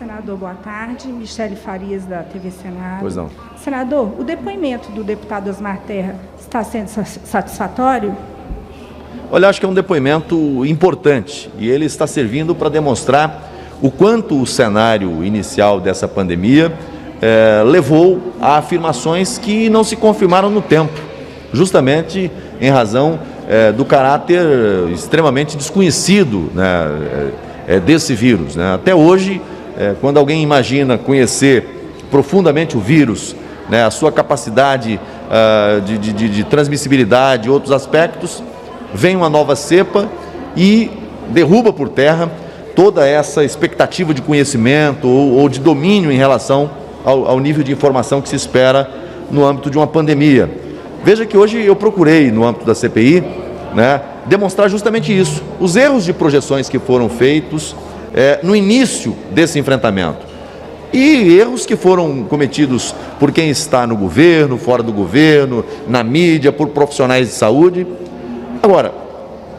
Senador, boa tarde. Michele Farias, da TV Senado. Pois não. Senador, o depoimento do deputado Osmar Terra está sendo satisfatório? Olha, acho que é um depoimento importante e ele está servindo para demonstrar o quanto o cenário inicial dessa pandemia levou a afirmações que não se confirmaram no tempo, justamente em razão do caráter extremamente desconhecido, né, desse vírus, né? Até hoje, quando alguém imagina conhecer profundamente o vírus, né, a sua capacidade de transmissibilidade e outros aspectos, vem uma nova cepa e derruba por terra toda essa expectativa de conhecimento ou de domínio em relação ao nível de informação que se espera no âmbito de uma pandemia. Veja que hoje eu procurei, no âmbito da CPI, né, demonstrar justamente isso, os erros de projeções que foram feitos no início desse enfrentamento e erros que foram cometidos por quem está no governo, fora do governo, na mídia, por profissionais de saúde. Agora,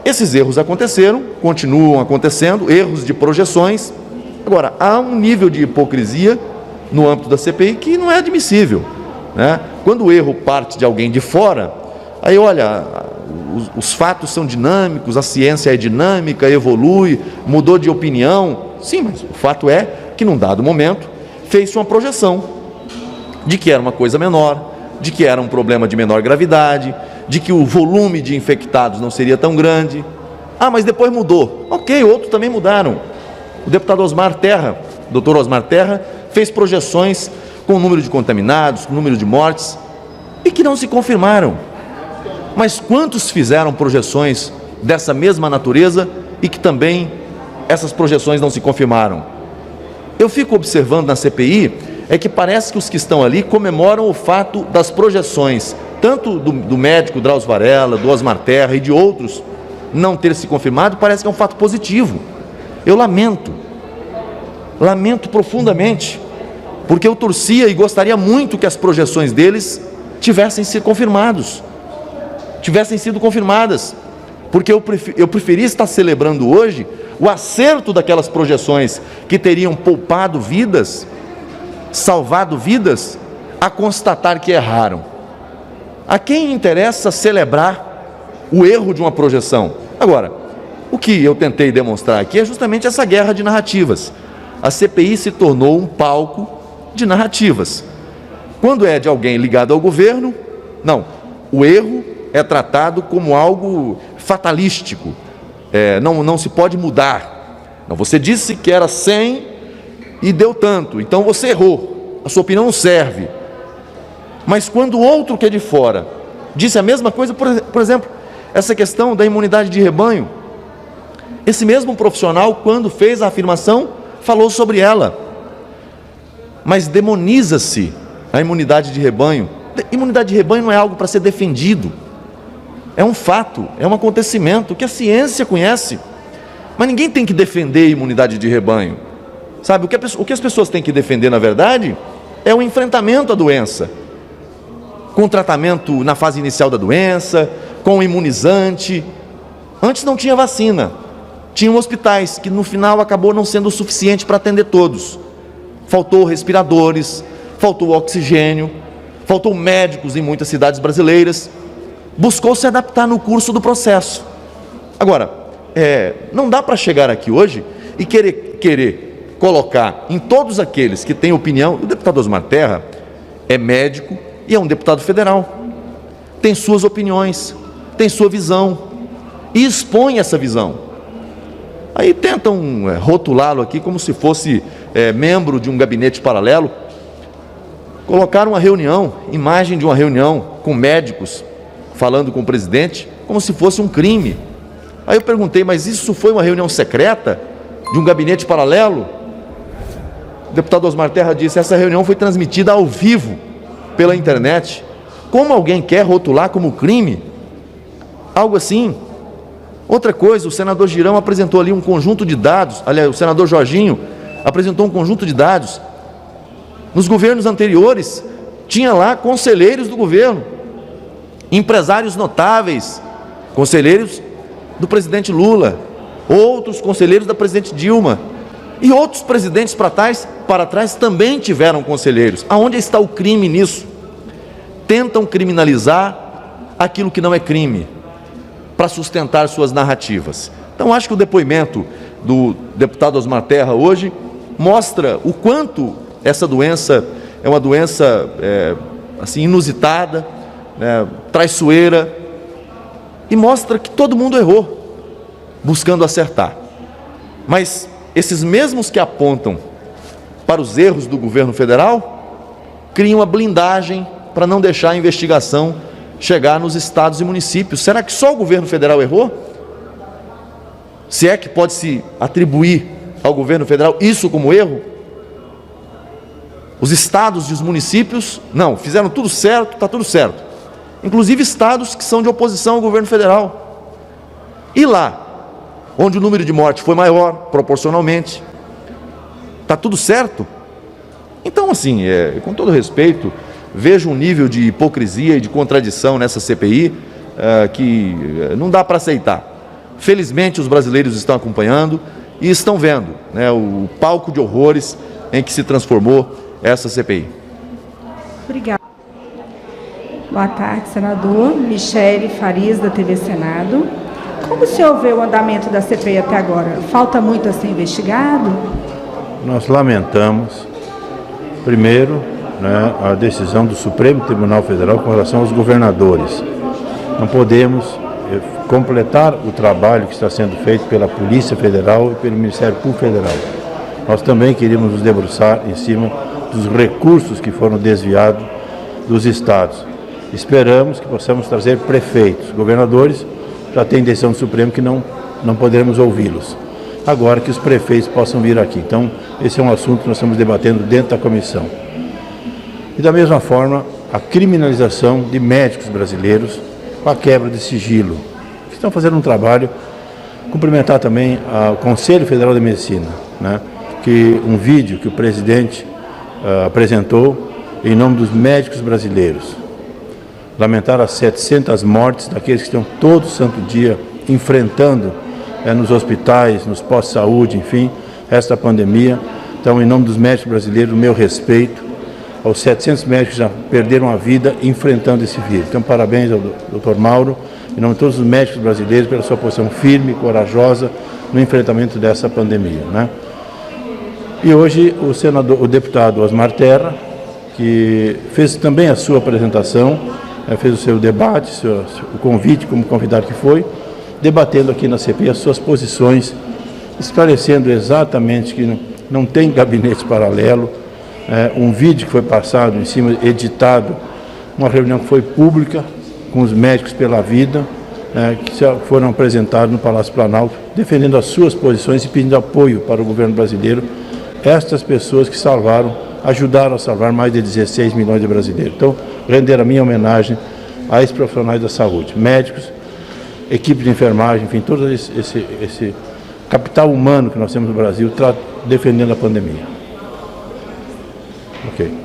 esses erros aconteceram, continuam acontecendo, erros de projeções. Agora, há um nível de hipocrisia no âmbito da CPI que não é admissível, né? Quando o erro parte de alguém de fora, aí olha, os fatos são dinâmicos, a ciência é dinâmica, evolui, mudou de opinião. Sim, mas o fato é que num dado momento fez-se uma projeção de que era uma coisa menor, de que era um problema de menor gravidade, de que o volume de infectados não seria tão grande. Ah, mas depois mudou. Ok, outros também mudaram. O deputado Osmar Terra, doutor Osmar Terra, fez projeções com o número de contaminados, com o número de mortes, e que não se confirmaram. Mas quantos fizeram projeções dessa mesma natureza e que também essas projeções não se confirmaram? Eu fico observando na CPI, que parece que os que estão ali comemoram o fato das projeções, tanto do médico Drauzio Varela, do Osmar Terra e de outros, não ter se confirmado, parece que é um fato positivo. Eu lamento profundamente, porque eu torcia e gostaria muito que as projeções deles tivessem sido confirmadas, porque eu preferia estar celebrando hoje o acerto daquelas projeções que teriam poupado vidas, salvado vidas, a constatar que erraram. A quem interessa celebrar o erro de uma projeção? Agora, o que eu tentei demonstrar aqui é justamente essa guerra de narrativas. A CPI se tornou um palco de narrativas. Quando é de alguém ligado ao governo, não, o erro é tratado como algo fatalístico, não se pode mudar. Não, você disse que era 100 e deu tanto, então você errou, a sua opinião não serve. Mas quando o outro que é de fora disse a mesma coisa, por exemplo, essa questão da imunidade de rebanho, esse mesmo profissional, quando fez a afirmação, falou sobre ela, mas demoniza-se a imunidade de rebanho. Imunidade de rebanho não é algo para ser defendido, é um fato, é um acontecimento que a ciência conhece, mas ninguém tem que defender a imunidade de rebanho, sabe? O que as pessoas têm que defender, na verdade, é o enfrentamento à doença, com tratamento na fase inicial da doença, com imunizante. Antes não tinha vacina, tinham hospitais que no final acabou não sendo o suficiente para atender todos. Faltou respiradores, faltou oxigênio, faltou médicos em muitas cidades brasileiras. Buscou se adaptar no curso do processo. Agora, não dá para chegar aqui hoje e querer colocar em todos aqueles que têm opinião. O deputado Osmar Terra é médico e é um deputado federal, tem suas opiniões, tem sua visão e expõe essa visão. Aí tentam rotulá-lo aqui como se fosse membro de um gabinete paralelo. Colocaram uma reunião, imagem de uma reunião com médicos falando com o presidente, como se fosse um crime. Aí eu perguntei, mas isso foi uma reunião secreta de um gabinete paralelo? O deputado Osmar Terra disse, essa reunião foi transmitida ao vivo pela internet. Como alguém quer rotular como crime algo assim? Outra coisa, o senador Girão apresentou ali um conjunto de dados, aliás, o senador Jorginho apresentou um conjunto de dados. Nos governos anteriores, tinha lá conselheiros do governo, empresários notáveis, conselheiros do presidente Lula, outros conselheiros da presidente Dilma, E outros presidentes para trás também tiveram conselheiros. Aonde está o crime nisso? Tentam criminalizar aquilo que não é crime, para sustentar suas narrativas. Então, acho que o depoimento do deputado Osmar Terra hoje mostra o quanto essa doença é uma doença assim, inusitada, traiçoeira, e mostra que todo mundo errou, buscando acertar. Mas esses mesmos que apontam para os erros do governo federal, criam a blindagem para não deixar a investigação chegar nos estados e municípios. Será que só o governo federal errou? Se é que pode se atribuir ao governo federal isso como erro? Os estados e os municípios, não, fizeram tudo certo, está tudo certo. Inclusive estados que são de oposição ao governo federal. E lá, onde o número de mortes foi maior, proporcionalmente, está tudo certo? Então, assim, com todo respeito, vejo um nível de hipocrisia e de contradição nessa CPI que não dá para aceitar. Felizmente, os brasileiros estão acompanhando e estão vendo, né, o palco de horrores em que se transformou essa CPI. Obrigada. Boa tarde, senador. Michele Farias, da TV Senado. Como o senhor vê o andamento da CPI até agora? Falta muito a ser investigado? Nós lamentamos, primeiro, a decisão do Supremo Tribunal Federal com relação aos governadores. Não podemos completar o trabalho que está sendo feito pela Polícia Federal e pelo Ministério Público Federal. Nós também queríamos nos debruçar em cima dos recursos que foram desviados dos estados. Esperamos que possamos trazer prefeitos, governadores, já tem decisão do Supremo que não poderemos ouvi-los. Agora que os prefeitos possam vir aqui. Então, esse é um assunto que nós estamos debatendo dentro da comissão. E da mesma forma, a criminalização de médicos brasileiros com a quebra de sigilo, que estão fazendo um trabalho. Cumprimentar também o Conselho Federal de Medicina, que um vídeo que o presidente apresentou em nome dos médicos brasileiros. Lamentar as 700 mortes daqueles que estão todo santo dia enfrentando nos hospitais, nos postos de saúde, enfim, esta pandemia. Então, em nome dos médicos brasileiros, o meu respeito aos 700 médicos que já perderam a vida enfrentando esse vírus. Então, parabéns ao Dr. Mauro, em nome de todos os médicos brasileiros, pela sua posição firme e corajosa no enfrentamento dessa pandemia. E hoje o deputado Osmar Terra, que fez também a sua apresentação, fez o seu debate, o convite como convidado que foi, debatendo aqui na CPI as suas posições, esclarecendo exatamente que não tem gabinete paralelo, um vídeo que foi passado em cima, editado, uma reunião que foi pública com os médicos pela vida, que foram apresentados no Palácio Planalto, defendendo as suas posições e pedindo apoio para o governo brasileiro, estas pessoas que ajudaram a salvar mais de 16 milhões de brasileiros. Então, render a minha homenagem a esses profissionais da saúde, médicos, equipe de enfermagem, enfim, todo esse capital humano que nós temos no Brasil defendendo a pandemia. Ok.